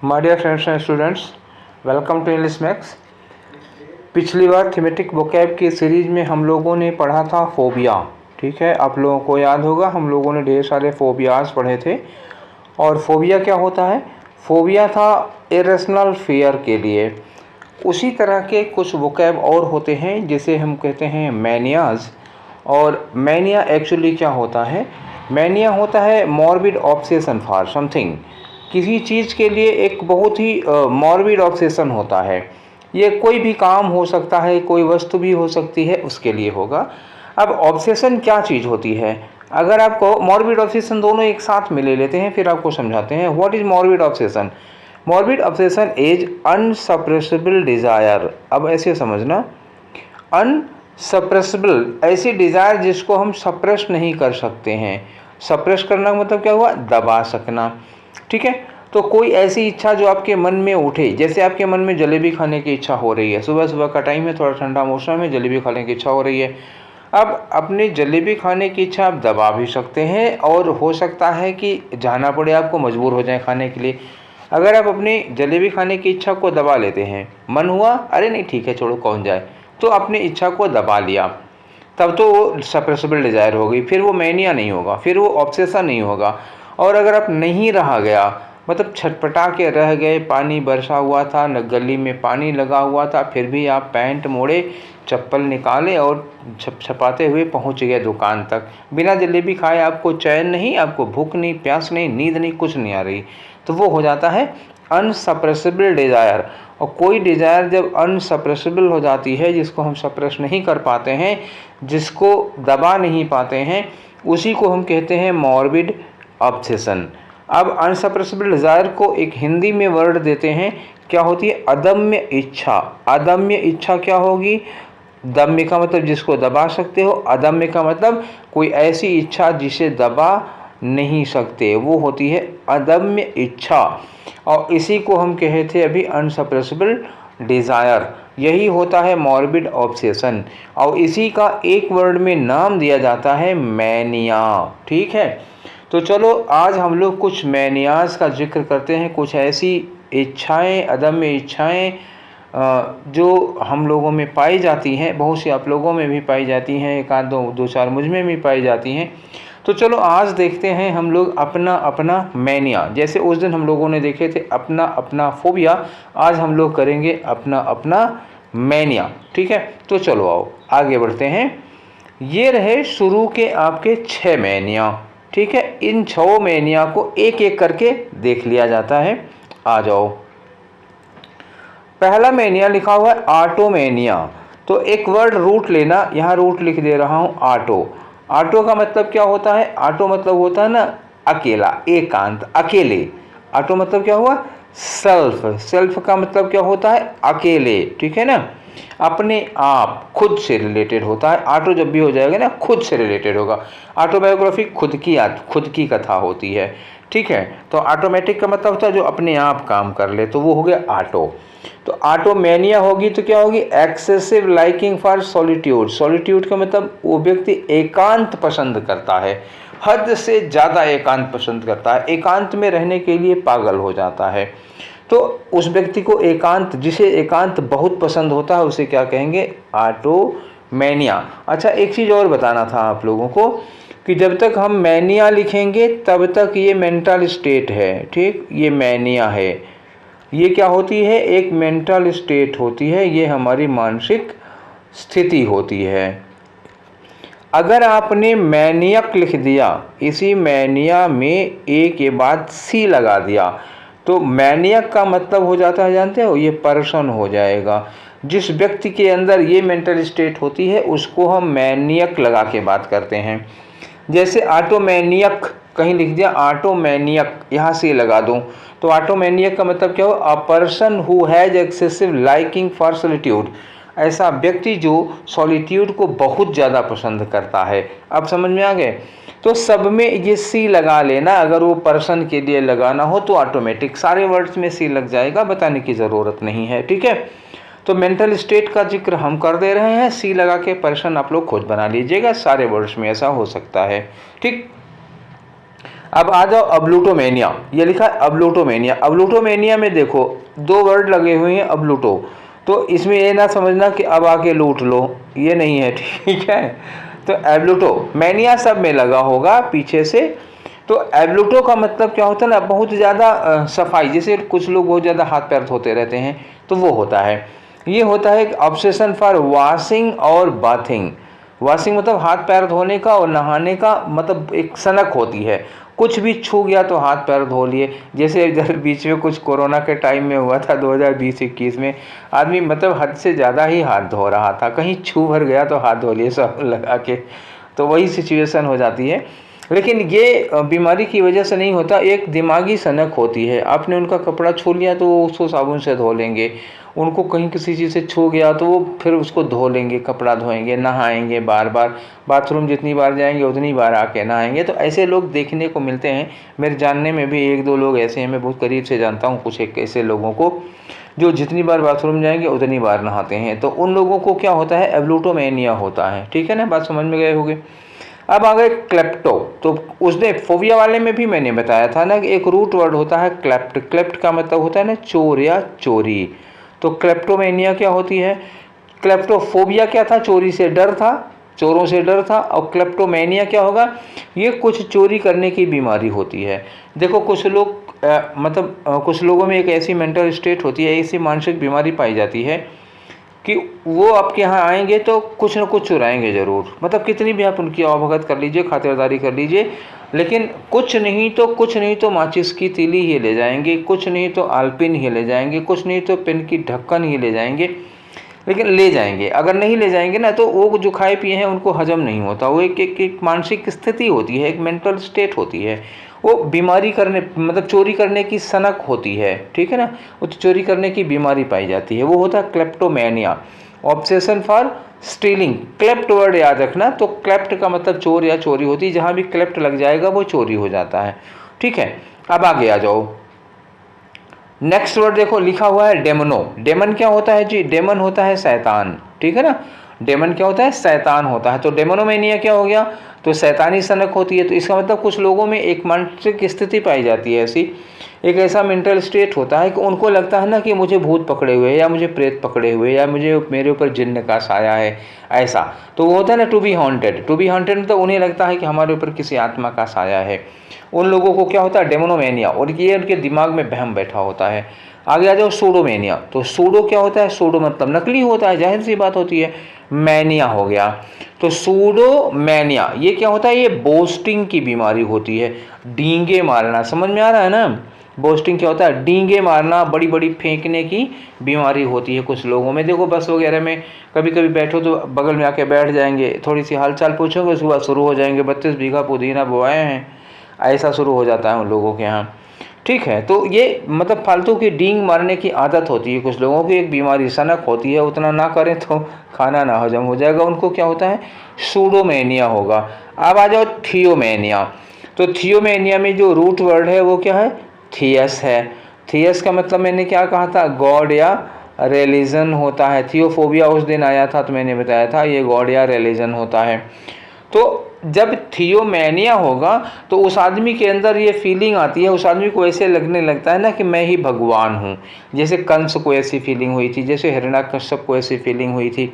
My dear friends and students, welcome to English Max. पिछली बार thematic vocab की series में हम लोगों ने पढ़ा था फोबिया। ठीक है, आप लोगों को याद होगा हम लोगों ने ढेर सारे फोबियाज़ पढ़े थे। और फोबिया क्या होता है? फोबिया था इरेशनल फियर के लिए। उसी तरह के कुछ वोकैब और होते हैं जिसे हम कहते हैं मैनियाज़। और मैनिया एक्चुअली क्या होता है? मैनिया होता है मॉर्बिड ऑब्सेशन फॉर समथिंग। किसी चीज़ के लिए एक बहुत ही मॉर्बिड ऑब्सेशन होता है। ये कोई भी काम हो सकता है, कोई वस्तु भी हो सकती है, उसके लिए होगा। अब ऑब्सेशन क्या चीज़ होती है? अगर आपको मॉर्बिड ऑब्सेशन दोनों एक साथ में ले लेते हैं, फिर आपको समझाते हैं what is morbid obsession. Morbid obsession is unsuppressible desire. अब ऐसे समझना, अनसप्रेसिबल ऐसी डिज़ायर जिसको हम सप्रेस नहीं कर सकते हैं। सप्रेस करना मतलब क्या हुआ? दबा सकना। ठीक है, तो कोई ऐसी इच्छा जो आपके मन में उठे, जैसे आपके मन में जलेबी खाने की इच्छा हो रही है, सुबह सुबह का टाइम है, थोड़ा ठंडा मौसम है, जलेबी खाने की इच्छा हो रही है। अब अपनी जलेबी खाने की इच्छा आप दबा भी सकते हैं और हो सकता है कि जाना पड़े, आपको मजबूर हो जाए खाने के लिए। अगर आप अपनी जलेबी खाने की इच्छा को दबा लेते हैं, मन हुआ अरे नहीं ठीक है छोड़ो कौन जाए, तो अपनी इच्छा को दबा लिया, तब तो वो सप्रेसिबल डिज़ायर हो गई, फिर वो मैनिया नहीं होगा, फिर वो ऑब्सेशन नहीं होगा। और अगर आप नहीं रहा गया, मतलब छटपटा के रह गए, पानी बरसा हुआ था, न गली में पानी लगा हुआ था, फिर भी आप पैंट मोड़े, चप्पल निकाले और छपाते हुए पहुंच गए दुकान तक। बिना जलेबी खाए आपको चैन नहीं, आपको भूख नहीं, प्यास नहीं, नींद नहीं, कुछ नहीं आ रही, तो वो हो जाता है अनसप्रेसिबल डिज़ायर। और कोई डिज़ायर जब अनसप्रेसिबल हो जाती है, जिसको हम सप्रेस नहीं कर पाते हैं, जिसको दबा नहीं पाते हैं, उसी को हम कहते हैं मॉर्बिड ऑब्सेशन। अब अनसप्रेसिबल डिज़ायर को एक हिंदी में वर्ड देते हैं, क्या होती है? अदम्य इच्छा। अदम्य इच्छा क्या होगी? दम्य का मतलब जिसको दबा सकते हो, अदम्य का मतलब कोई ऐसी इच्छा जिसे दबा नहीं सकते, वो होती है अदम्य इच्छा। और इसी को हम कहे थे अभी अनसप्रेसिबल डिज़ायर। यही होता है मॉर्बिड ऑब्सेशन, और इसी का एक वर्ड में नाम दिया जाता है मैनिया। ठीक है, तो चलो आज हम लोग कुछ मैनियाज़ का जिक्र करते हैं, कुछ ऐसी इच्छाएं, अदम्य इच्छाएं जो हम लोगों में पाई जाती हैं, बहुत सी आप लोगों में भी पाई जाती हैं, एक आध दो चार मुझ में भी पाई जाती हैं। तो चलो आज देखते हैं हम लोग अपना अपना मैनिया। जैसे उस दिन हम लोगों ने देखे थे अपना अपना फोबिया, आज हम लोग करेंगे अपना अपना मैनिया। ठीक है, तो चलो आओ आगे बढ़ते हैं। ये रहे शुरू के आपके 6 मैनिया। ठीक है, इन 6 मैनिया को एक एक करके देख लिया जाता है। आ जाओ, पहला मैनिया लिखा हुआ है ऑटोमेनिया। तो एक वर्ड रूट लेना, यहाँ रूट लिख दे रहा हूँ ऑटो। ऑटो का मतलब क्या होता है? ऑटो मतलब होता है ना अकेला, एकांत, अकेले। ऑटो मतलब क्या हुआ? सेल्फ। सेल्फ का मतलब क्या होता है? अकेले। ठीक है ना, अपने आप, खुद से रिलेटेड होता है। ऑटो जब भी हो जाएगा ना, खुद से रिलेटेड होगा। ऑटोबायोग्राफी खुद की कथा होती है। ठीक है, तो ऑटोमेटिक का मतलब होता है जो अपने आप काम कर ले, तो वो हो गया ऑटो। तो ऑटोमेनिया होगी तो क्या होगी? Excessive liking for solitude. Solitude का मतलब वो व्यक्ति एकांत पसंद करता है, हद से ज़्यादा एकांत पसंद करता है, एकांत में रहने के लिए पागल हो जाता है। तो उस व्यक्ति को एकांत, जिसे एकांत बहुत पसंद होता है, उसे क्या कहेंगे? ऑटोमेनिया। अच्छा, एक चीज़ और बताना था आप लोगों को कि जब तक हम मैनिया लिखेंगे तब तक ये मेंटल स्टेट है। ठीक, ये मैनिया है, ये क्या होती है? एक मेंटल स्टेट होती है, ये हमारी मानसिक स्थिति होती है। अगर आपने मैनियक लिख दिया, इसी मैनिया में ए के बाद सी लगा दिया, तो मैनियक का मतलब हो जाता है, जानते हो, ये पर्सन हो जाएगा। जिस व्यक्ति के अंदर ये मेंटल स्टेट होती है उसको हम मैनियक लगा के बात करते हैं। जैसे ऑटोमेनियक कहीं लिख दिया, ऑटोमेनियक, यहाँ से लगा दूँ, तो ऑटोमेनियक का मतलब क्या हो? A person who has excessive liking for solitude. ऐसा व्यक्ति जो सॉलिट्यूड को बहुत ज़्यादा पसंद करता है। अब समझ में आ गए? तो सब में ये सी लगा लेना, अगर वो पर्सन के लिए लगाना हो तो ऑटोमेटिक सारे वर्ड्स में सी लग जाएगा, बताने की ज़रूरत नहीं है। ठीक है, तो मेंटल स्टेट का जिक्र हम कर दे रहे हैं, सी लगा के पर्सन आप लोग खुद बना लीजिएगा, सारे वर्ड्स में ऐसा हो सकता है। ठीक, अब आ जाओ अब्लूटोमेनिया, ये लिखा है अब्लूटोमेनिया। अब्लूटोमेनिया में देखो 2 वर्ड लगे हुए हैं अब्लूटो, तो इसमें ये ना समझना कि अब आके लूट लो, ये नहीं है, ठीक है। तो एब्लूटोमेनिया सब में लगा होगा पीछे से। तो एब्लूटो का मतलब क्या होता है ना, बहुत ज़्यादा सफाई, जैसे कुछ लोग बहुत ज़्यादा हाथ पैर धोते रहते हैं, तो वो होता है। ये होता है एक ऑब्सेशन फॉर वॉशिंग और बाथिंग। वॉशिंग मतलब हाथ पैर धोने का, और नहाने का मतलब एक सनक होती है, कुछ भी छू गया तो हाथ पैर धो लिए। जैसे इधर बीच में कुछ कोरोना के टाइम में हुआ था 2020-21 में, आदमी मतलब हद से ज़्यादा ही हाथ धो रहा था, कहीं छू भर गया तो हाथ धो लिए सब लगा के, तो वही सिचुएशन हो जाती है। लेकिन ये बीमारी की वजह से नहीं होता, एक दिमागी सनक होती है। आपने उनका कपड़ा छू लिया तो वो उसको साबुन से धो लेंगे, उनको कहीं किसी चीज़ से छू गया तो वो फिर उसको धो लेंगे, कपड़ा धोएंगे, नहाएंगे, बार बार बाथरूम जितनी बार जाएंगे उतनी बार आके नहाएंगे। तो ऐसे लोग देखने को मिलते हैं, मेरे जानने में भी 1-2 लोग ऐसे हैं, मैं बहुत करीब से जानता हूँ कुछ एक ऐसे लोगों को, जो जितनी बार बाथरूम जाएंगे उतनी बार नहाते हैं। तो उन लोगों को क्या होता है, एब्लूटोमेनिया होता है, ठीक है ना, बात समझ में गए होंगे। अब आ गए क्लेप्टो। तो उसने फोबिया वाले में भी मैंने बताया था ना कि एक रूट वर्ड होता है क्लेप्ट। क्लेप्ट का मतलब होता है ना चोर या चोरी। तो क्लेप्टोमेनिया क्या होती है, क्लेप्टोफोबिया क्या था, चोरी से डर था, चोरों से डर था। और क्लेप्टोमेनिया क्या होगा, ये कुछ चोरी करने की बीमारी होती है। देखो कुछ लोग कुछ लोगों में एक ऐसी मेंटल स्टेट होती है, ऐसी मानसिक बीमारी पाई जाती है कि वो आपके यहाँ आएंगे तो कुछ न कुछ चुराएंगे ज़रूर, मतलब कितनी भी आप उनकी अवभगत कर लीजिए, खातिरदारी कर लीजिए, लेकिन कुछ नहीं तो माचिस की तीली ही ले जाएंगे, कुछ नहीं तो आलपिन ही ले जाएंगे, कुछ नहीं तो पेन की ढक्कन ही ले जाएंगे, लेकिन ले जाएंगे। अगर नहीं ले जाएंगे ना तो वो जो खाए पिए हैं उनको हजम नहीं होता। वो एक मानसिक स्थिति होती है, एक मेंटल स्टेट होती है। वो बीमारी करने मतलब चोरी करने की सनक होती है, ठीक है ना, वो तो चोरी करने की बीमारी पाई जाती है, वो होता है kleptomania, obsession for stealing. Cleft word याद रखना, तो क्लेप्ट का मतलब चोर या चोरी होती है, जहाँ भी क्लेप्ट लग जाएगा वो चोरी हो जाता है, ठीक है। अब आगे आ जाओ, नेक्स्ट वर्ड देखो लिखा हुआ है डेमनो। डेमन क्या होता है जी, डेमन होता है शैतान, ठीक है ना, डेमन क्या होता है, शैतान होता है। तो डेमोनोमेनिया क्या हो गया, तो शैतानी सनक होती है। तो इसका मतलब कुछ लोगों में एक मानसिक स्थिति पाई जाती है, ऐसी एक ऐसा मेंटल स्टेट होता है कि उनको लगता है ना कि मुझे भूत पकड़े हुए, या मुझे प्रेत पकड़े हुए, या मुझे मेरे ऊपर जिन्न का साया है, ऐसा। तो वो होता है ना to be haunted. To be haunted मतलब उन्हें लगता है कि हमारे ऊपर किसी आत्मा का साया है। उन लोगों को क्या होता है, डेमोनोमेनिया, और ये उनके दिमाग में वहम बैठा होता है। आगे आ जाओ सूडोमेनिया। तो सूडो क्या होता है, सूडो मतलब नकली होता है, जाहिर सी बात होती है। मैनिया हो गया, तो सूडोमेनिया ये क्या होता है, ये बोस्टिंग की बीमारी होती है, डींगे मारना, समझ में आ रहा है ना। बोस्टिंग क्या होता है, डींगे मारना, बड़ी बड़ी फेंकने की बीमारी होती है कुछ लोगों में। देखो बस वगैरह में कभी कभी बैठो तो बगल में आके बैठ जाएंगे, थोड़ी सी हालचाल पूछोगे, उसके बाद शुरू हो जाएंगे 32 बीघा पुदीना बोआए हैं, ऐसा शुरू हो जाता है उन लोगों के यहाँ, ठीक है। तो ये मतलब फालतू की डींग मारने की आदत होती है कुछ लोगों की, एक बीमारी सनक होती है, उतना ना करें तो खाना ना हजम हो जाएगा, उनको क्या होता है, सूडोमेनिया होगा। अब आ जाओ थियोमेनिया। तो थियोमेनिया में जो रूट वर्ड है वो क्या है, थियस है। थियस का मतलब मैंने क्या कहा था, गॉड या रिलीजन होता है। थियोफोबिया उस दिन आया था तो मैंने बताया था ये गॉड या रिलीजन होता है। तो जब थियोमेनिया होगा तो उस आदमी के अंदर ये फीलिंग आती है, उस आदमी को ऐसे लगने लगता है ना कि मैं ही भगवान हूँ। जैसे कंस को ऐसी फीलिंग हुई थी, जैसे हिरण्याकश्यप को ऐसी फीलिंग हुई थी,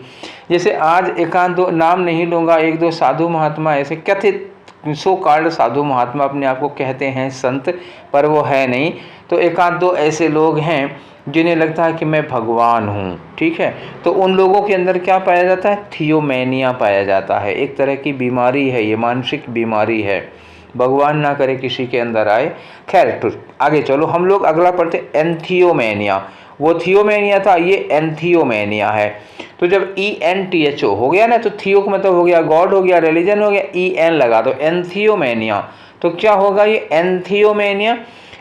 जैसे आज एकांत दो नाम नहीं लूँगा, 1-2 साधु महात्मा ऐसे कथित सो कॉल्ड साधु महात्मा अपने आप को कहते हैं संत, पर वो है नहीं। तो एकांत दो ऐसे लोग हैं जिन्हें लगता है कि मैं भगवान हूँ, ठीक है। तो उन लोगों के अंदर क्या पाया जाता है, थियोमेनिया पाया जाता है। एक तरह की बीमारी है, ये मानसिक बीमारी है, भगवान ना करे किसी के अंदर आए। खैर तो आगे चलो, हम लोग अगला पढ़ते एंथियोमेनिया। वो थियोमेनिया था, ये एंथियोमेनिया है। तो जब ENTHO हो गया ना, तो थियो का मतलब हो गया गॉड, हो गया रिलीजन, हो गया EN लगा दो, एंथियोमेनिया। तो क्या होगा ये एंथियोमेनिया,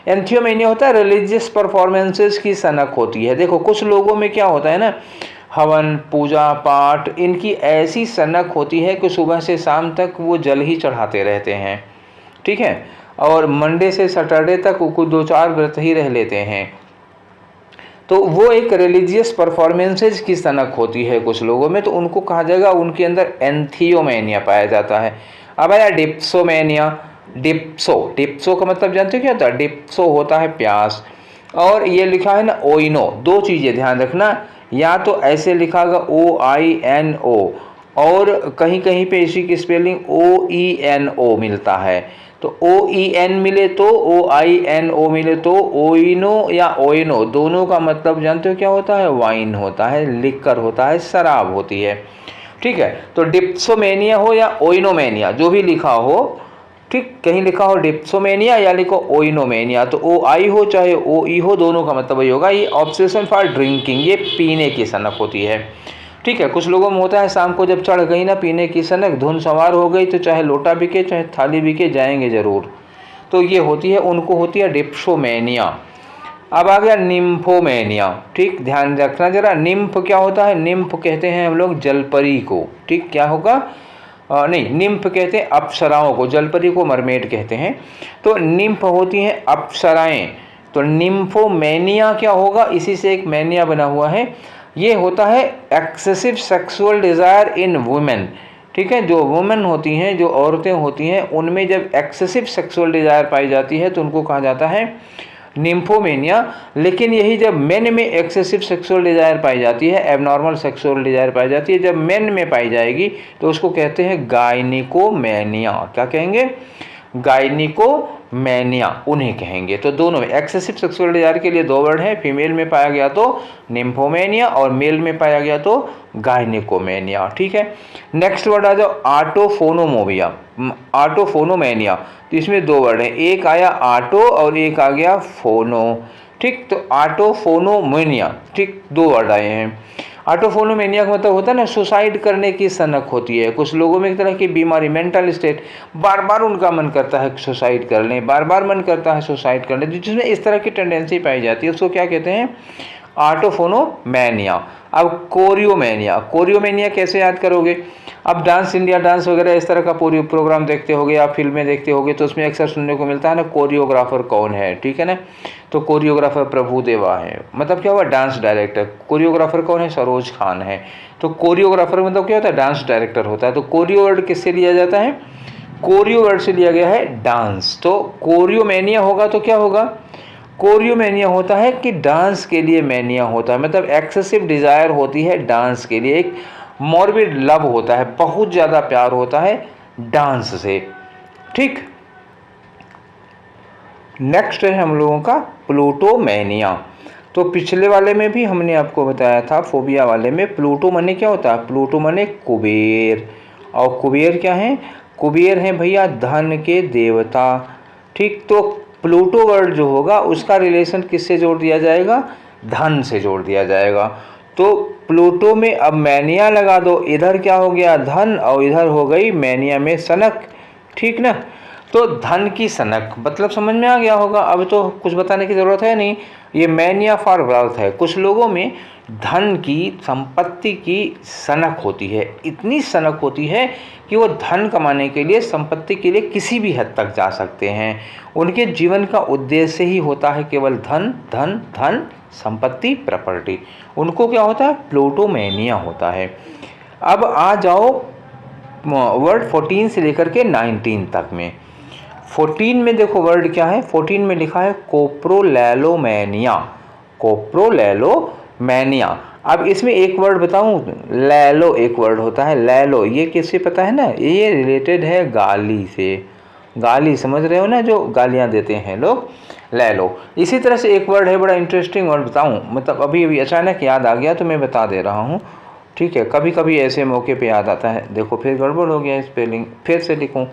एंथियोमेनिया होता है रिलीजियस परफॉर्मेंसेस की सनक होती है। देखो कुछ लोगों में क्या होता है ना, हवन पूजा पाठ इनकी ऐसी सनक होती है कि सुबह से शाम तक वो जल ही चढ़ाते रहते हैं, ठीक है, और मंडे से सैटरडे तक वो 2-4 व्रत ही रह लेते हैं। तो वो एक रिलीजियस परफॉर्मेंसेज की सनक होती है कुछ लोगों में, तो उनको कहा जाएगा उनके अंदर एंथियोमेनिया पाया जाता है। अब आया डिप्सोमेनिया। डिप्सो, डिप्सो का मतलब जानते हो क्या होता है? डिप्सो होता है प्यास। और ये लिखा है ना ओइनो, दो चीज़ें ध्यान रखना, या तो ऐसे लिखा होगा OINO, और कहीं कहीं पे इसी की स्पेलिंग OENO मिलता है। तो OEN मिले तो, OINO मिले तो, ओइनो या ओइनो, दोनों का मतलब जानते हो क्या होता है? वाइन होता है, लिक्कर होता है, शराब होती है। ठीक है, तो डिप्सोमेनिया हो या ओइनोमेनिया, जो भी लिखा हो, ठीक, कहीं लिखा हो डिप्सोमेनिया या लिखो ओइनोमेनिया, तो OI हो चाहे OE हो, दोनों का मतलब वही होगा। ये ऑब्सेशन फॉर ड्रिंकिंग, ये पीने की सनक होती है। ठीक है, कुछ लोगों में होता है शाम को जब चढ़ गई ना पीने की सनक, धुन सवार हो गई, तो चाहे लोटा बिके चाहे थाली बिके, जाएंगे ज़रूर। तो ये होती है, उनको होती है डिप्सोमेनिया। अब आ गया निम्फोमेनिया। ठीक, ध्यान रखना जरा, निम्फ क्या होता है? निम्फ कहते हैं हम लोग जलपरी को। ठीक, क्या होगा? नहीं, निम्फ कहते हैं अप्सराओं को, जलपरी को मरमेड कहते हैं। तो निम्फ होती हैं अप्सराएं। तो निम्फोमेनिया क्या होगा? इसी से एक मैनिया बना हुआ है। ये होता है एक्सेसिव सेक्सुअल डिज़ायर इन वुमेन। ठीक है, जो वुमेन होती हैं, जो औरतें होती हैं, उनमें जब एक्सेसिव सेक्सुअल डिज़ायर पाई जाती है तो उनको कहा जाता है निम्फोमेनिया। लेकिन यही जब मेन में एक्सेसिव सेक्सुअल डिज़ायर पाई जाती है, एबनॉर्मल सेक्सुअल डिज़ायर पाई जाती है, जब मेन में पाई जाएगी तो उसको कहते हैं गायनिकोमेनिया। क्या कहेंगे? गायनिकोमेनिया उन्हें कहेंगे। तो दोनों में एक्सेसिव सेक्सुअल डिज़ायर के लिए दो वर्ड हैं, फीमेल में पाया गया तो निम्फोमेनिया और मेल में पाया गया तो गायनिकोमेनिया। ठीक है, नेक्स्ट वर्ड आ जाओ आटोफोनोमोबिया, आटोफोनोमेनिया। तो इसमें दो वर्ड हैं, एक आया आटो और एक आ गया फोनो। ठीक, तो आटोफोनोमेनिया, ठीक, दो वर्ड आए हैं। आटोफोनोमेनिया का मतलब होता है ना सुसाइड करने की सनक होती है। कुछ लोगों में एक तरह की बीमारी, मेंटल स्टेट, बार बार उनका मन करता है सुसाइड कर लें, बार बार मन करता है सुसाइड कर लें, जिसमें इस तरह की टेंडेंसी पाई जाती है, उसको क्या कहते हैं? आटोफोनोमेनिया। अब कोरियोमेनिया, कोरियोमेनिया कैसे याद करोगे? अब डांस इंडिया डांस वगैरह इस तरह का पूरी प्रोग्राम देखते होगे, आप फिल्में देखते होगे, तो उसमें अक्सर सुनने को मिलता है ना कोरियोग्राफर कौन है। ठीक है ना, तो कोरियोग्राफर प्रभुदेवा है, मतलब क्या हुआ? Dance director. कोरियोग्राफर कौन है? सरोज खान है। तो कोरियोग्राफर मतलब क्या होता है? डांस डायरेक्टर होता है। तो कोरियो वर्ड किससे लिया जाता है? कोरियो वर्ड से लिया गया है डांस। तो कोरियोमेनिया होगा तो क्या होगा? कोरियोमेनिया होता है कि डांस के लिए मैनिया होता है, मतलब एक्सेसिव डिज़ायर होती है डांस के लिए, एक मॉर्बिड लव होता है, बहुत ज़्यादा प्यार होता है डांस से। ठीक, नेक्स्ट है हम लोगों का प्लूटोमेनिया। तो पिछले वाले में भी हमने आपको बताया था, फोबिया वाले में, प्लूटो मने क्या होता है? प्लूटो मने कुबेर। और कुबेर क्या है? कुबेर हैं भैया धन के देवता। ठीक, तो प्लूटो वर्ड जो होगा उसका रिलेशन किससे जोड़ दिया जाएगा? धन से जोड़ दिया जाएगा। तो प्लूटो में अब मैनिया लगा दो, इधर क्या हो गया? धन, और इधर हो गई मैनिया में सनक। ठीक ना, तो धन की सनक मतलब समझ में आ गया होगा, अब तो कुछ बताने की ज़रूरत है नहीं। ये मैनिया फॉर वेल्थ है। कुछ लोगों में धन की, संपत्ति की सनक होती है, इतनी सनक होती है कि वो धन कमाने के लिए, संपत्ति के लिए किसी भी हद तक जा सकते हैं। उनके जीवन का उद्देश्य ही होता है केवल धन धन धन, संपत्ति, प्रॉपर्टी। उनको क्या होता है? प्लूटोमेनिया होता है। अब आ जाओ वर्ड 14 से लेकर के 19 तक में। 14 में देखो वर्ड क्या है? 14 में लिखा है कोप्रोलैलोमेनिया, कोप्रोलैलोमेनिया। अब इसमें एक वर्ड बताऊं, लैलो एक वर्ड होता है, लैलो, ये किससे पता है ना? ये रिलेटेड है गाली से। गाली समझ रहे हो ना, जो गालियां देते हैं लोग, लैलो। इसी तरह से एक वर्ड है, बड़ा इंटरेस्टिंग वर्ड बताऊं, मतलब अभी अचानक याद आ गया तो मैं बता दे रहा हूँ। ठीक है, कभी कभी ऐसे मौके पे याद आता है। देखो फिर गड़बड़ हो गया, स्पेलिंग फिर से लिखूं,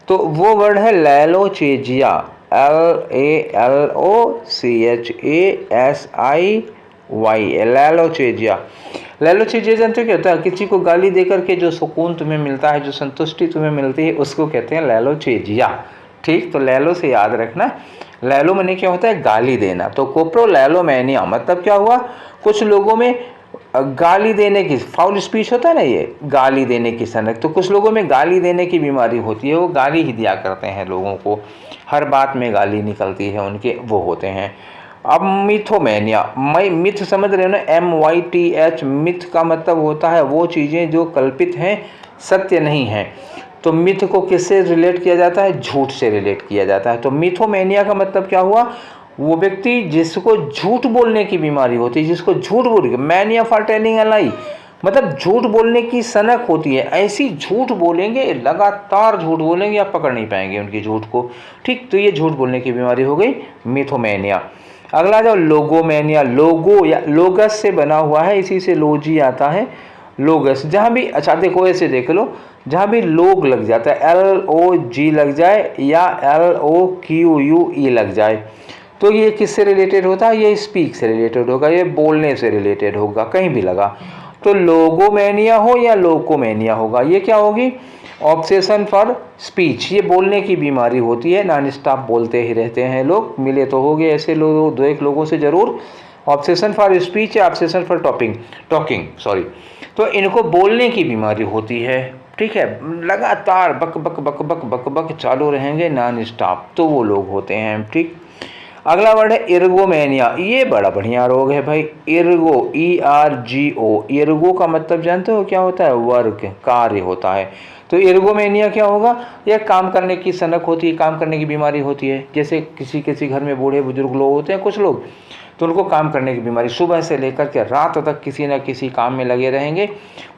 तो वो वर्ड है लैलोचेजिया, LALOCHASIY, लैलोचेजिया। लैलोचेजिया जानते हो क्या होता है? किसी को गाली देकर के जो सुकून तुम्हें मिलता है, जो संतुष्टि तुम्हें मिलती है, उसको कहते हैं लैलोचेजिया। ठीक, तो लैलो से याद रखना, लैलो मने क्या होता है? गाली देना। तो कोप्रोलैलोमेनिया मतलब क्या हुआ? कुछ लोगों में गाली देने की, फाउल स्पीच होता है ना, ये गाली देने की सनक। तो कुछ लोगों में गाली देने की बीमारी होती है, वो गाली ही दिया करते हैं लोगों को, हर बात में गाली निकलती है उनके, वो होते हैं। अब मिथोमेनिया, मिथ समझ रहे हो ना, MYTH, मिथ का मतलब होता है वो चीज़ें जो कल्पित हैं, सत्य नहीं हैं। तो मिथ को किससे रिलेट किया जाता है? झूठ से रिलेट किया जाता है। तो मिथोमेनिया का मतलब क्या हुआ? वो व्यक्ति जिसको झूठ बोलने की बीमारी होती है, जिसको झूठ बोल, मैनिया फॉर टेलिंग अ लाई, मतलब झूठ बोलने की सनक होती है। ऐसी झूठ बोलेंगे, लगातार झूठ बोलेंगे, आप पकड़ नहीं पाएंगे उनकी झूठ को। ठीक, तो ये झूठ बोलने की बीमारी हो गई मिथोमेनिया। अगला जो लोगोमेनिया, लोगो या लोगस से बना हुआ है, इसी से लोजी आता है, लोगस। जहाँ भी, अच्छा देखो ऐसे देख लो, जहाँ भी लोग लग जाता है, LOG लग जाए या LOQUE लग जाए, तो ये किससे रिलेटेड होता है? ये स्पीक से रिलेटेड होगा, ये बोलने से रिलेटेड होगा, कहीं भी लगा। तो लोगोमेनिया हो या लोकोमेनिया होगा, ये क्या होगी? ऑब्सेशन फॉर स्पीच, ये बोलने की बीमारी होती है, नॉन स्टॉप बोलते ही रहते हैं लोग। मिले तो हो गए ऐसे लोग, दो एक लोगों से जरूर। ऑब्सेशन फॉर स्पीच या ऑब्सेशन फॉर टॉकिंग सॉरी। तो इनको बोलने की बीमारी होती है, ठीक है, लगातार बक बक बक बक बक बक चालू रहेंगे नॉन स्टॉप, तो वो लोग होते हैं। ठीक, अगला वर्ड है इर्गोमेनिया। ये बड़ा बढ़िया रोग है भाई, इर्गो, ERGO। इर्गो का मतलब जानते हो क्या होता है? वर्क, कार्य होता है। तो इर्गोमेनिया क्या होगा? यह काम करने की सनक होती है, काम करने की बीमारी होती है। जैसे किसी किसी घर में बूढ़े बुजुर्ग लोग होते हैं, कुछ लोग, तो उनको काम करने की बीमारी, सुबह से लेकर के रात तक किसी न किसी काम में लगे रहेंगे।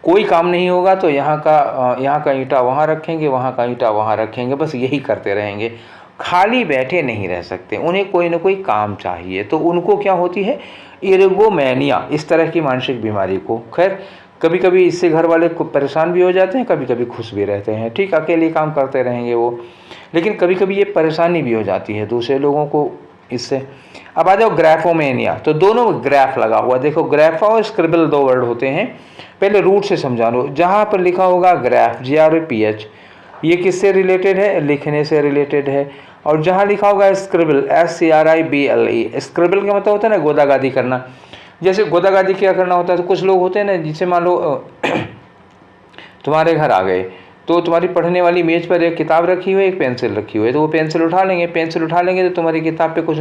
कोई काम नहीं होगा तो यहाँ का ईंटा वहाँ रखेंगे, वहाँ का ईंटा वहाँ रखेंगे, बस यही करते रहेंगे, खाली बैठे नहीं रह सकते, उन्हें कोई ना कोई काम चाहिए। तो उनको क्या होती है? इर्गोमेनिया, इस तरह की मानसिक बीमारी को। खैर, कभी कभी इससे घर वाले को परेशान भी हो जाते हैं, कभी कभी खुश भी रहते हैं। ठीक, अकेले काम करते रहेंगे वो, लेकिन कभी कभी ये परेशानी भी हो जाती है दूसरे लोगों को इससे। अब आ जाओ ग्राफोमेनिया। तो दोनों ग्राफ लगा हुआ, देखो ग्राफा और स्क्रिबल दो वर्ड होते हैं। पहले रूट से समझा लो। जहाँ पर लिखा होगा ग्राफ, GRAPH, ये किससे रिलेटेड है? लिखने से रिलेटेड है। और जहाँ लिखा होगा स्क्रिबल, SCRIBLE, स्क्रिबल का मतलब होता है ना गोदागादी करना। जैसे गोदागादी क्या करना होता है? तो कुछ लोग होते हैं ना, जिसे मान लो तुम्हारे घर आ गए, तो तुम्हारी पढ़ने वाली मेज पर एक किताब रखी हुई है, एक पेंसिल रखी हुई है, तो वो पेंसिल उठा लेंगे तो तुम्हारी किताब पे कुछ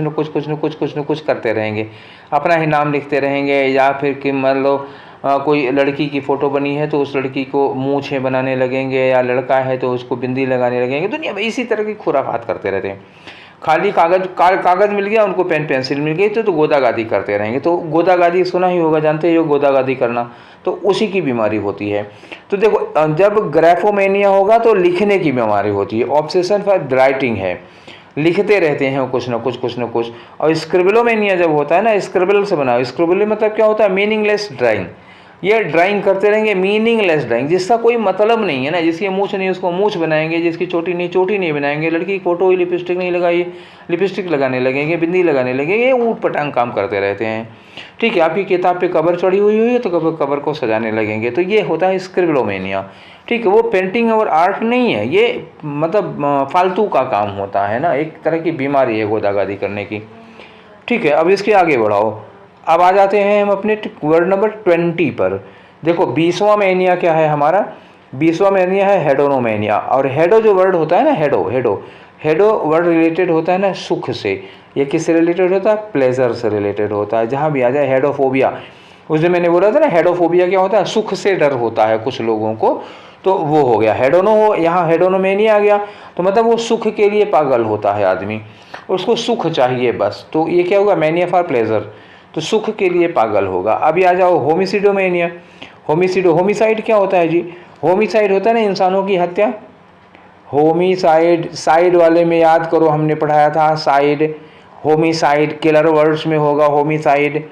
न कुछ करते रहेंगे, अपना ही नाम लिखते रहेंगे। या फिर कि मान लो कोई लड़की की फ़ोटो बनी है तो उस लड़की को मूंछें बनाने लगेंगे, या लड़का है तो उसको बिंदी लगाने लगेंगे। दुनिया में इसी तरह की खुराफात करते रहते हैं। खाली कागज़ मिल गया उनको, पेन पेंसिल मिल गई तो गोदागादी करते रहेंगे। तो गोदागादी सुना ही होगा, जानते हो गोदागादी करना, तो उसी की बीमारी होती है। तो देखो, जब ग्राफोमेनिया होगा तो लिखने की बीमारी होती है, ऑब्सेशन फॉर राइटिंग है, लिखते रहते हैं कुछ न कुछ। और स्क्रिबलोमेनिया जब होता है ना, स्क्रिबल से बना, स्क्रिबल मतलब क्या होता है? Meaningless drawing. ये ड्राइंग करते रहेंगे, मीनिंगलेस ड्राइंग, जिसका कोई मतलब नहीं है ना। जिसकी मूछ नहीं उसको मूछ बनाएंगे, जिसकी चोटी नहीं बनाएंगे, लड़की की फोटो हुई लिपस्टिक नहीं लगाई, लिपस्टिक लगाने लगेंगे, बिंदी लगाने लगेंगे, ये ऊट पटांग काम करते रहते हैं। ठीक है, आपकी किताब पे कवर चढ़ी हुई है तो कवर को सजाने लगेंगे, तो ये होता है स्क्रिबलोमेनिया। ठीक है, वो पेंटिंग और आर्ट नहीं है, ये मतलब फालतू का काम होता है ना, एक तरह की बीमारी है गोदागादी करने की। ठीक है, अब इसके आगे बढ़ाओ। अब आ जाते हैं हम अपने वर्ड नंबर 20 पर। देखो 20वां मेनिया क्या है हमारा? 20वां मेनिया है हेडोनोमेनिया। और हेडो जो वर्ड होता है ना, हेडो वर्ड रिलेटेड होता है ना सुख से। ये किससे रिलेटेड होता है? प्लेजर से रिलेटेड होता है। जहाँ भी आ जाए हेडोफोबिया, उस दिन मैंने बोला था ना, हेडोफोबिया क्या होता है? सुख से डर होता है कुछ लोगों को, तो वो हो गया हेडोनो। हो यहाँ हेडोनोमेनिया आ गया, तो मतलब वो सुख के लिए पागल होता है आदमी, उसको सुख चाहिए बस। तो ये क्या होगा? मैनिया फॉर प्लेजर, तो सुख के लिए पागल होगा। अभी आ जाओ होमिसिडोमेनिया। होमिसाइड क्या होता है जी? होमिसाइड होता है ना इंसानों की हत्या। होमिसाइड, साइड वाले में याद करो, हमने पढ़ाया था साइड, होमिसाइड किलर वर्ड्स में होगा होमिसाइड।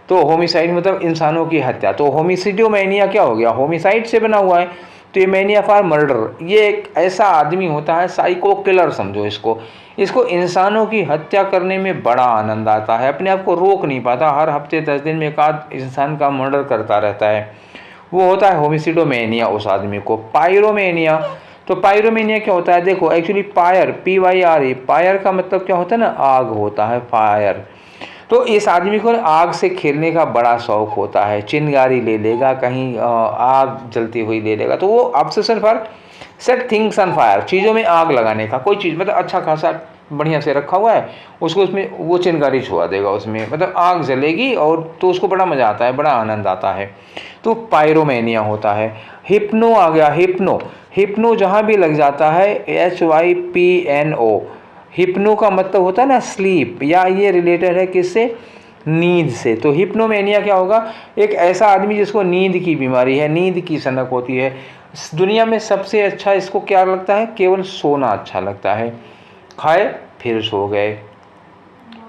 तो होमिसाइड मतलब इंसानों की हत्या। तो होमिसिडोमेनिया क्या हो गया? होमिसाइड से बना हुआ है। तो ये मैनिया फॉर मर्डर, ये एक ऐसा आदमी होता है, साइको किलर समझो इसको इंसानों की हत्या करने में बड़ा आनंद आता है, अपने आप को रोक नहीं पाता, हर हफ्ते 10 दिन में एक आध इंसान का मर्डर करता रहता है। वो होता है होमिसिडोमेनिया उस आदमी को। पायरोमेनिया, तो पायरोमेनिया क्या होता है? देखो एक्चुअली पायर, PYRE, पायर का मतलब क्या होता है ना? आग होता है, फायर। तो इस आदमी को आग से खेलने का बड़ा शौक होता है, चिंगारी ले लेगा, कहीं आग जलती हुई ले लेगा। तो वो obsession for set things on fire, चीज़ों में आग लगाने का, कोई चीज़ मतलब अच्छा खासा बढ़िया से रखा हुआ है, उसको उसमें वो चिंगारी छुआ देगा, उसमें मतलब आग जलेगी और तो उसको बड़ा मज़ा आता है, बड़ा आनंद आता है। तो पायरोमेनिया होता है। हिप्नो आ गया, हिप्नो जहाँ भी लग जाता है HYPNO, हिप्नो का मतलब होता है ना स्लीप, या ये रिलेटेड है किससे, नींद से। तो हिप्नोमेनिया क्या होगा, एक ऐसा आदमी जिसको नींद की बीमारी है, नींद की सनक होती है। दुनिया में सबसे अच्छा इसको क्या लगता है, केवल सोना अच्छा लगता है। खाए फिर सो गए,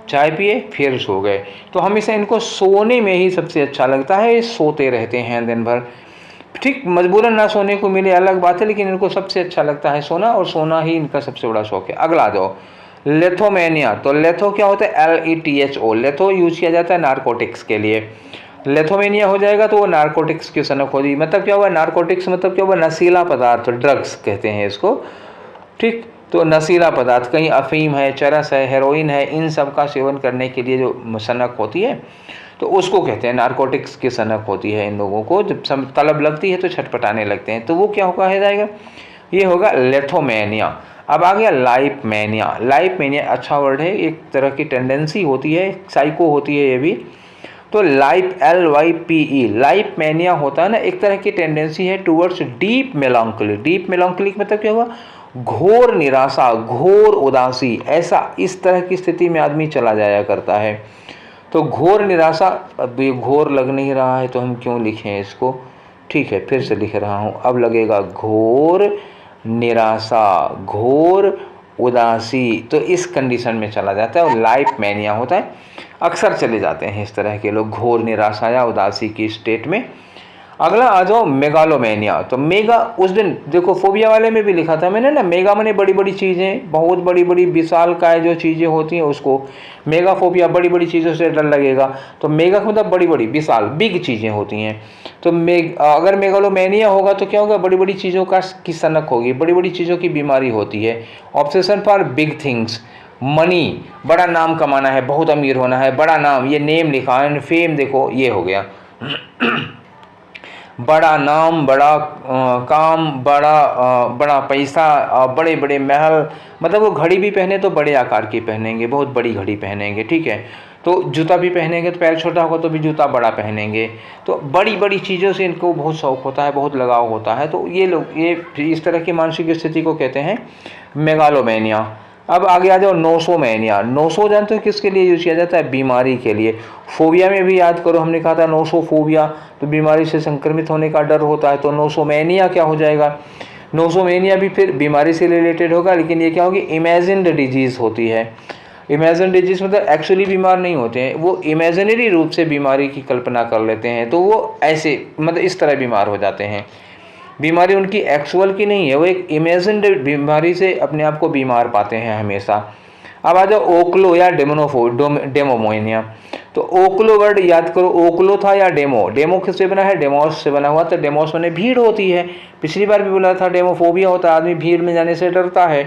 चाय पिए फिर सो गए, तो हमेशा इनको सोने में ही सबसे अच्छा लगता है, ये सोते रहते हैं दिन भर। ठीक, मजबूरन ना सोने को मिले अलग बात है, लेकिन इनको सबसे अच्छा लगता है सोना, और सोना ही इनका सबसे बड़ा शौक है। अगला आ जाओ, लेथोमेनिया। तो लेथो क्या होता है, LETHO, लेथो यूज किया जाता है नारकोटिक्स के लिए। लेथोमेनिया हो जाएगा तो वो नारकोटिक्स की सनक होगी। मतलब क्या हुआ, नारकोटिक्स मतलब क्या हुआ, नशीला पदार्थ, ड्रग्स कहते हैं इसको। ठीक, तो नशीला पदार्थ, कहीं अफीम है, चरस है, हेरोइन है, इन सब का सेवन करने के लिए जो सनक होती है तो उसको कहते हैं नारकोटिक्स की सनक होती है। इन लोगों को जब तलब लगती है तो छटपटाने लगते हैं, तो वो क्या होगा, है जाएगा, ये होगा लेथोमेनिया। अब आ गया लाइपमेनिया। लाइपमेनिया अच्छा वर्ड है, एक तरह की टेंडेंसी होती है, साइको होती है ये भी। तो लाइप, LYPE, लाइपमेनिया होता है ना, एक तरह की टेंडेंसी है टूवर्ड्स डीप मेलांकोली। डीप मेलांकोली मतलब क्या हुआ, घोर निराशा, घोर उदासी, ऐसा इस तरह की स्थिति में आदमी चला जाया करता है। तो घोर निराशा, अब ये घोर लग नहीं रहा है तो हम क्यों लिखें इसको, ठीक है फिर से लिख रहा हूँ, अब लगेगा घोर निराशा, घोर उदासी, तो इस कंडीशन में चला जाता है और लाइपमेनिया होता है। अक्सर चले जाते हैं इस तरह के लोग घोर निराशा या उदासी की स्टेट में। अगला आ जाओ मेगालोमेनिया। तो मेगा, उस दिन देखो फोबिया वाले में भी लिखा था मैंने ना, मेगा माने बड़ी बड़ी चीज़ें, बहुत बड़ी बड़ी विशालकाय जो चीज़ें होती हैं उसको मेगा फोबिया, बड़ी बड़ी चीज़ों से डर लगेगा। तो मेगा का मतलब बड़ी बड़ी, विशाल, बिग चीज़ें होती हैं। तो अगर मेगालोमेनिया होगा तो क्या होगा, बड़ी बड़ी चीज़ों की सनक होगी, बड़ी बड़ी चीज़ों की बीमारी होती है। Obsession for big things, money, बड़ा नाम कमाना है, बहुत अमीर होना है, बड़ा नाम, ये नेम लिखा है, फेम देखो ये हो गया बड़ा नाम, बड़ा काम, बड़ा पैसा, बड़े बड़े महल, मतलब वो घड़ी भी पहने तो बड़े आकार की पहनेंगे, बहुत बड़ी घड़ी पहनेंगे, ठीक है। तो जूता भी पहनेंगे तो पैर छोटा होगा तो भी जूता बड़ा पहनेंगे। तो बड़ी बड़ी चीज़ों से इनको बहुत शौक होता है, बहुत लगाव होता है। तो ये लोग, ये इस तरह की मानसिक स्थिति को कहते हैं मेगालोमेनिया। अब आगे आ जाओ नोसोमेनिया। नोसो जानते हो किसके लिए यूज किया जाता है, बीमारी के लिए। फोबिया में भी याद करो, हमने कहा था नोसोफोबिया, तो बीमारी से संक्रमित होने का डर होता है। तो नोसोमेनिया क्या हो जाएगा, नोसोमेनिया भी फिर बीमारी से रिलेटेड होगा, लेकिन ये क्या होगी, इमेजिन्ड डिजीज़ होती है। इमेजिन डिजीज मतलब एक्चुअली बीमार नहीं होते हैं, वो इमेजिनरी रूप से बीमारी की कल्पना कर लेते हैं, तो वो ऐसे मतलब इस तरह बीमार हो जाते हैं। बीमारी उनकी एक्चुअल की नहीं है, वो एक इमेजिन्ड बीमारी से अपने आप को बीमार पाते हैं हमेशा। अब आ जाओ ओक्लो या डेमोमोनिया। तो ओक्लो वर्ड याद करो, ओक्लो था या डेमो, डेमो किससे बना है, डेमोस से बना हुआ। तो डेमोस में भीड़ होती है, पिछली बार भी बोला था डेमोफोबिया होता है, आदमी भीड़ में जाने से डरता है।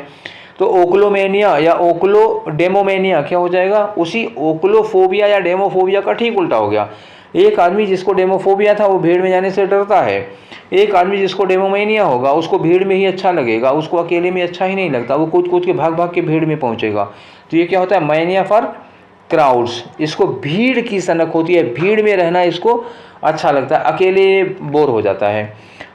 तो ओक्लोमेनिया या ओक्लो डेमोमेनिया क्या हो जाएगा, उसी ओक्लोफोबिया या डेमोफोबिया का ठीक उल्टा हो गया। एक आदमी जिसको डेमोफोबिया था वो भीड़ में जाने से डरता है, एक आदमी जिसको डेमोमेनिया होगा उसको भीड़ में ही अच्छा लगेगा, उसको अकेले में अच्छा ही नहीं लगता, वो कूद कूद के भाग भाग के भीड़ में पहुंचेगा। तो ये क्या होता है, मैनिया फॉर क्राउड्स, इसको भीड़ की सनक होती है, भीड़ में रहना इसको अच्छा लगता है, अकेले बोर हो जाता है।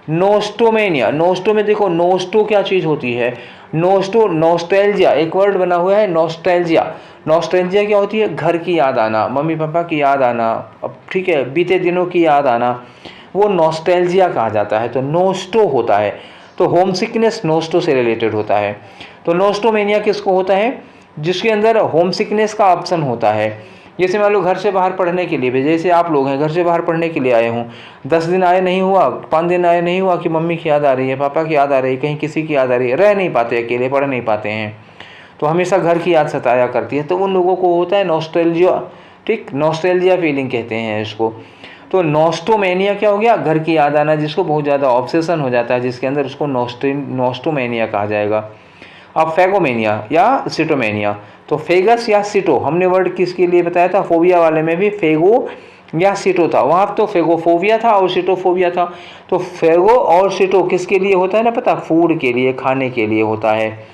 नोस्टोमेनिया, नोस्टो में देखो, नोस्टो क्या चीज़ होती है, नोस्टो, नोस्टैल्जिया, एक वर्ड बना हुआ है नोस्टैल्जिया। नोस्टैल्जिया क्या होती है, घर की याद आना, मम्मी पापा की याद आना, अब ठीक है बीते दिनों की याद आना, वो नोस्टैल्जिया कहा जाता है। तो नोस्टो होता है, तो होम सिकनेस नोस्टो से रिलेटेड होता है। तो नोस्टोमेनिया किसको होता है, जिसके अंदर होम सिकनेस का ऑप्शन होता है। जैसे मान लो घर से बाहर पढ़ने के लिए भी, जैसे आप लोग हैं घर से बाहर पढ़ने के लिए आए हों, 10 दिन आए नहीं हुआ, 5 दिन आए नहीं हुआ कि मम्मी की याद आ रही है, पापा की याद आ रही है, कहीं किसी की याद आ रही है, रह नहीं पाते, अकेले पढ़ नहीं पाते हैं, तो हमेशा घर की याद सताया करती है। तो उन लोगों को होता है नॉस्टैल्जिया, ठीक, नॉस्टैल्जिया फीलिंग कहते हैं इसको। तो नोस्टोमेनिया क्या हो गया, घर की याद आना, जिसको बहुत ज़्यादा ऑब्सेशन हो जाता है, जिसके अंदर उसको नोस्टोमेनिया कहा जाएगा। अब फेगोमेनिया या सिटोमेनिया। तो फेगस या सिटो, हमने वर्ड किसके लिए बताया था, फोबिया वाले में भी फेगो या सिटो था, वहाँ तो फेगोफोबिया था और सिटोफोबिया था। तो फेगो और सिटो किसके लिए होता है ना पता, फूड के लिए, खाने के लिए होता है।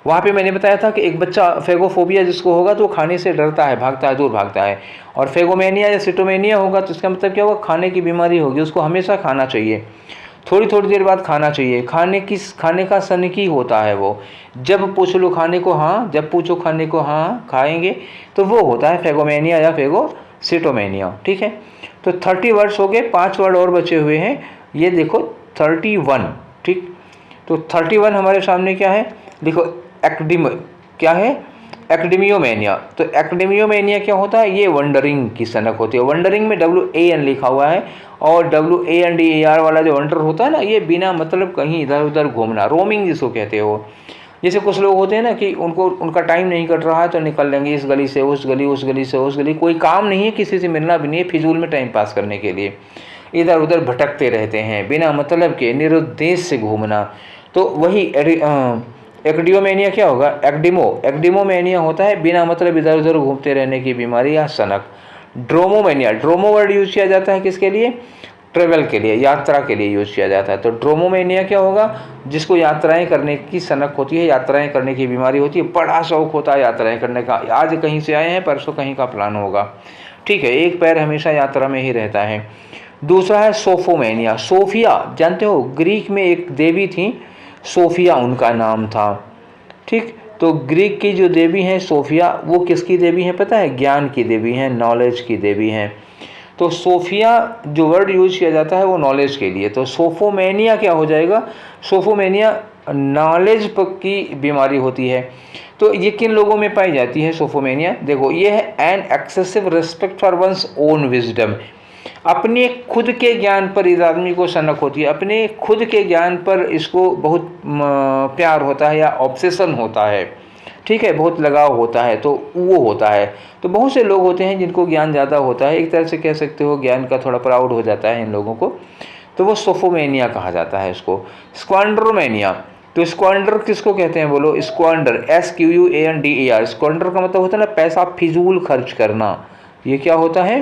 वहाँ पे मैंने बताया था कि एक बच्चा फेगोफोबिया जिसको होगा तो वो खाने से डरता है, भागता है, दूर भागता है। और फेगोमेनिया या सिटोमेनिया होगा तो इसका मतलब क्या होगा, खाने की बीमारी होगी, उसको हमेशा खाना चाहिए, थोड़ी थोड़ी देर बाद खाना चाहिए। खाने का सनकी होता है वो, जब पूछ लो खाने को हाँ, जब पूछो खाने को हाँ खाएंगे, तो वो होता है फेगोमेनिया या फेगोसिटोमेनिया। ठीक है, तो 30 वर्ड्स हो गए, 5 वर्ड और बचे हुए हैं, ये देखो 31। ठीक, तो 31 हमारे सामने क्या है, देखो क्या है, एक्डेमियोमेनिया। तो एक्डेमियोमेनिया क्या होता है, ये वंडरिंग की सनक होती है। वंडरिंग में WAN लिखा हुआ है, और WANDER वाला जो वंडर होता है ना, ये बिना मतलब कहीं इधर उधर घूमना, रोमिंग जिसको कहते हो। जैसे कुछ लोग होते हैं ना कि उनका टाइम नहीं कट रहा है तो निकल लेंगे इस गली से उस गली, उस गली से उस गली, कोई काम नहीं है, किसी से मिलना भी नहीं है, फिजूल में टाइम पास करने के लिए इधर उधर भटकते रहते हैं, बिना मतलब के निरुद्देश्य से घूमना। तो वही एक्डियोमेनिया क्या होगा, एक्डिमोमेनिया होता है बिना मतलब इधर उधर घूमते रहने की बीमारी या सनक। ड्रोमोमेनिया, ड्रोमो वर्ड यूज किया जाता है किसके लिए, ट्रेवल के लिए, यात्रा के लिए यूज किया जाता है। तो ड्रोमोमेनिया क्या होगा, जिसको यात्राएं करने की सनक होती है, यात्राएं करने की बीमारी होती है, बड़ा शौक होता है यात्राएं करने का, आज कहीं से आए हैं परसों कहीं का प्लान होगा। ठीक है, एक पैर हमेशा यात्रा में ही रहता है। दूसरा है सोफोमेनिया। सोफिया जानते हो, ग्रीक में एक देवी थी, सोफिया उनका नाम था। ठीक, तो ग्रीक की जो देवी हैं सोफिया, वो किसकी देवी हैं पता है, ज्ञान की देवी हैं, नॉलेज की देवी हैं। तो सोफिया जो वर्ड यूज किया जाता है वो नॉलेज के लिए। तो सोफोमेनिया क्या हो जाएगा, सोफोमेनिया नॉलेज की बीमारी होती है। तो ये किन लोगों में पाई जाती है सोफोमेनिया, देखो ये है an excessive respect for one's own wisdom. अपने खुद के ज्ञान पर इस आदमी को सनक होती है, अपने खुद के ज्ञान पर इसको बहुत प्यार होता है या ऑब्सेशन होता है। ठीक है, बहुत लगाव होता है, तो वो होता है। तो बहुत से लोग होते हैं जिनको ज्ञान ज़्यादा होता है, एक तरह से कह सकते हो ज्ञान का थोड़ा प्राउड हो जाता है इन लोगों को, तो वो सोफोमेनिया कहा जाता है इसको। स्क्वांड्रोमेनिया, तो स्क्वांडर किसको कहते हैं बोलो, स्क्वांडर SQUANDER, स्क्वांडर का मतलब होता है ना पैसा फिजूल खर्च करना। ये क्या होता है,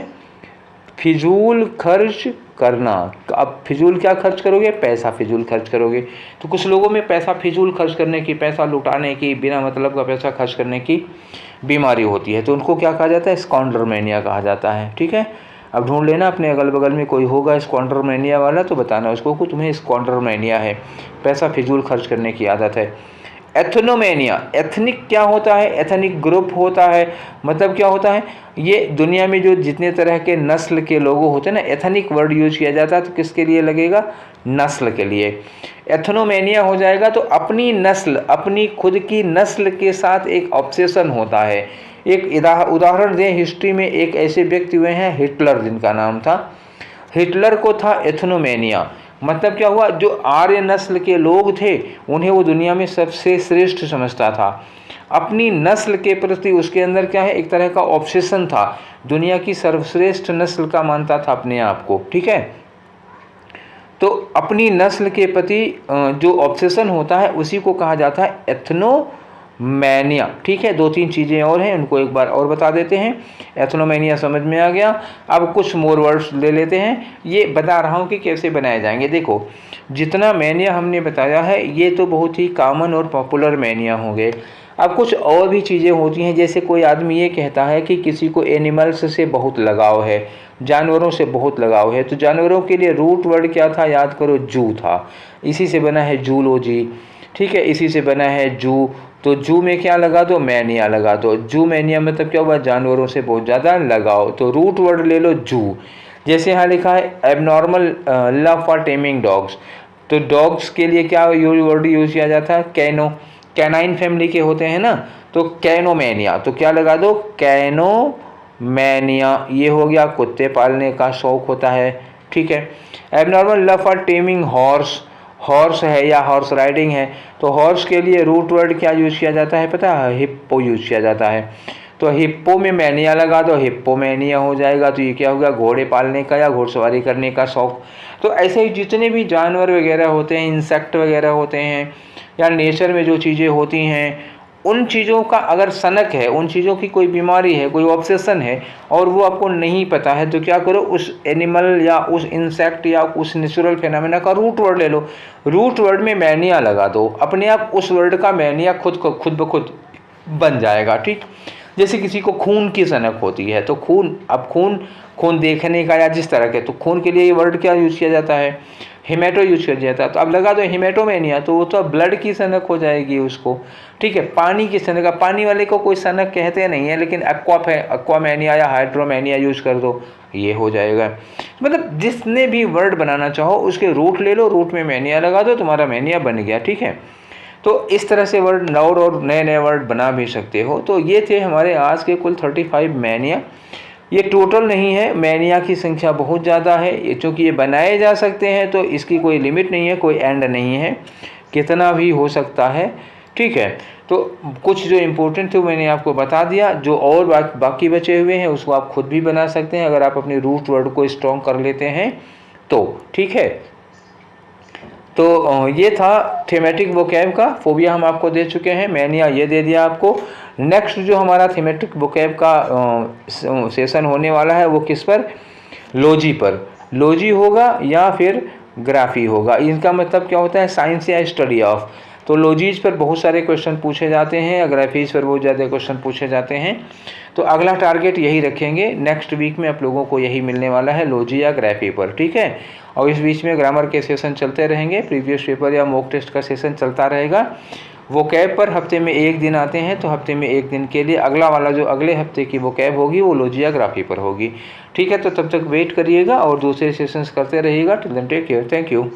फिजूल खर्च करना। अब फिजूल क्या खर्च करोगे, पैसा फिजूल खर्च करोगे। तो कुछ लोगों में पैसा फिजूल खर्च करने की, पैसा लुटाने की, बिना मतलब का पैसा खर्च करने की बीमारी होती है, तो उनको क्या कहा जाता है, स्क्वांड्रोमेनिया कहा जाता है। ठीक है, अब ढूंढ लेना अपने अगल बगल में कोई होगा स्क्वांड्रोमेनिया वाला, तो बताना उसको कि तुम्हें स्क्वांड्रोमेनिया है, पैसा फिजूल खर्च करने की आदत है। एथनोमेनिया, एथनिक क्या होता है, एथनिक ग्रुप होता है, मतलब क्या होता है, ये दुनिया में जो जितने तरह के नस्ल के लोग होते हैं ना, एथनिक वर्ड यूज किया जाता है, तो किसके लिए लगेगा, नस्ल के लिए। एथनोमेनिया हो जाएगा तो अपनी नस्ल, अपनी खुद की नस्ल के साथ एक ऑब्सेशन होता है। एक उदाहरण दें, हिस्ट्री में एक ऐसे व्यक्ति हुए हैं हिटलर, जिनका नाम था, हिटलर को था एथनोमेनिया। मतलब क्या हुआ, जो आर्य नस्ल के लोग थे उन्हें वो दुनिया में सबसे श्रेष्ठ समझता था। अपनी नस्ल के प्रति उसके अंदर क्या है, एक तरह का ऑब्सेशन था, दुनिया की सर्वश्रेष्ठ नस्ल का मानता था अपने आप को। ठीक है, तो अपनी नस्ल के प्रति जो ऑब्सेशन होता है उसी को कहा जाता है एथनोमेनिया। ठीक है, 2-3 चीज़ें और हैं, उनको एक बार और बता देते हैं। एथनोमेनिया समझ में आ गया, अब कुछ मोर वर्ड्स ले लेते हैं, ये बता रहा हूँ कि कैसे बनाए जाएंगे। देखो, जितना मैनिया हमने बताया है ये तो बहुत ही कॉमन और पॉपुलर मैनिया होंगे। अब कुछ और भी चीज़ें होती हैं, जैसे कोई आदमी ये कहता है कि किसी को एनिमल्स से बहुत लगाव है, जानवरों से बहुत लगाव है, तो जानवरों के लिए रूट वर्ड क्या था, याद करो, जू था। इसी से बना है जूलॉजी। ठीक है, इसी से बना है जू, तो जू में क्या लगा दो, मैनिया लगा दो। जू मैनिया मतलब क्या हुआ, जानवरों से बहुत ज़्यादा लगाव, तो रूट वर्ड ले लो जू। जैसे यहाँ लिखा है abnormal love for taming dogs, तो डॉग्स के लिए क्या वर्ड यूज किया जाता है, कैनाइन फैमिली के होते हैं ना, तो कैनोमेनिया, तो क्या लगा दो, कैनोमेनिया। ये हो गया, कुत्ते पालने का शौक होता है। ठीक है, abnormal love for taming horse, horse है या हॉर्स राइडिंग है, तो हॉर्स के लिए रूट वर्ड क्या यूज किया जाता है पता है, हिप्पो यूज किया जाता है। तो हिप्पो में मैनिया लगा दो, हिप्पोमेनिया हो जाएगा। तो ये क्या होगा, घोड़े पालने का या घोड़सवारी करने का शौक। तो ऐसे ही जितने भी जानवर वगैरह होते हैं, इंसेक्ट वगैरह होते हैं, या नेचर में जो चीज़ें होती हैं, उन चीज़ों का अगर सनक है, उन चीज़ों की कोई बीमारी है, कोई ऑब्सेशन है और वो आपको नहीं पता है, तो क्या करो, उस एनिमल या उस इंसेक्ट या उस नेचुरल फिनोमेना का रूट वर्ड ले लो। रूट वर्ड में मैनिया लगा दो, अपने आप उस वर्ड का मैनिया खुद ब खुद बन जाएगा। ठीक, जैसे किसी को खून की सनक होती है तो खून, अब खून देखने का या जिस तरह के, तो खून के लिए ये वर्ड क्या यूज़ किया जाता है, हिमेटो यूज किया जाता है। तो अब लगा दो हिमेटोमेनिया, तो वो तो ब्लड की सनक हो जाएगी उसको। ठीक है, पानी की सनक, पानी वाले को कोई सनक कहते नहीं है, लेकिन एक्वामेनिया या हाइड्रोमेनिया यूज कर दो, ये हो जाएगा। मतलब जिसने भी वर्ड बनाना चाहो उसके रूट ले लो, रूट में मैनिया लगा दो, तुम्हारा मैनिया बन गया। ठीक है, तो इस तरह से वर्ड और नए नए वर्ड बना भी सकते हो। तो ये थे हमारे आज के कुल 35 मैनिया। ये टोटल नहीं है, मैनिया की संख्या बहुत ज़्यादा है, चूँकि ये बनाए जा सकते हैं तो इसकी कोई लिमिट नहीं है, कोई एंड नहीं है, कितना भी हो सकता है। ठीक है, तो कुछ जो इम्पोर्टेंट थे मैंने आपको बता दिया, जो और बाकी बचे हुए हैं उसको आप खुद भी बना सकते हैं अगर आप अपने रूट वर्ड को स्ट्रॉन्ग कर लेते हैं तो। ठीक है, तो ये था थीमेटिक वोकैब का। फोबिया हम आपको दे चुके हैं, मैनिया ये दे दिया आपको। नेक्स्ट जो हमारा थीमेटिक वोकैब का सेशन होने वाला है वो किस पर, लॉजी पर। लॉजी होगा या फिर ग्राफी होगा। इनका मतलब क्या होता है, साइंस या स्टडी ऑफ। तो लॉजीज पर बहुत सारे क्वेश्चन पूछे जाते हैं, ग्राफीज पर बहुत ज़्यादा क्वेश्चन पूछे जाते हैं। तो अगला टारगेट यही रखेंगे, नेक्स्ट वीक में आप लोगों को यही मिलने वाला है, लॉजी या ग्राफी पर। ठीक है, और इस बीच में ग्रामर के सेशन चलते रहेंगे, प्रीवियस पेपर या मॉक टेस्ट का सेशन चलता रहेगा। वो कैब पर हफ्ते में एक दिन आते हैं, तो हफ्ते में एक दिन के लिए अगला वाला जो अगले हफ्ते की वो कैब होगी वो लॉजी या ग्राफी पर होगी। ठीक है, तो तब तक वेट करिएगा और दूसरे सेशंस करते रहिएगा। Till then take care, thank you.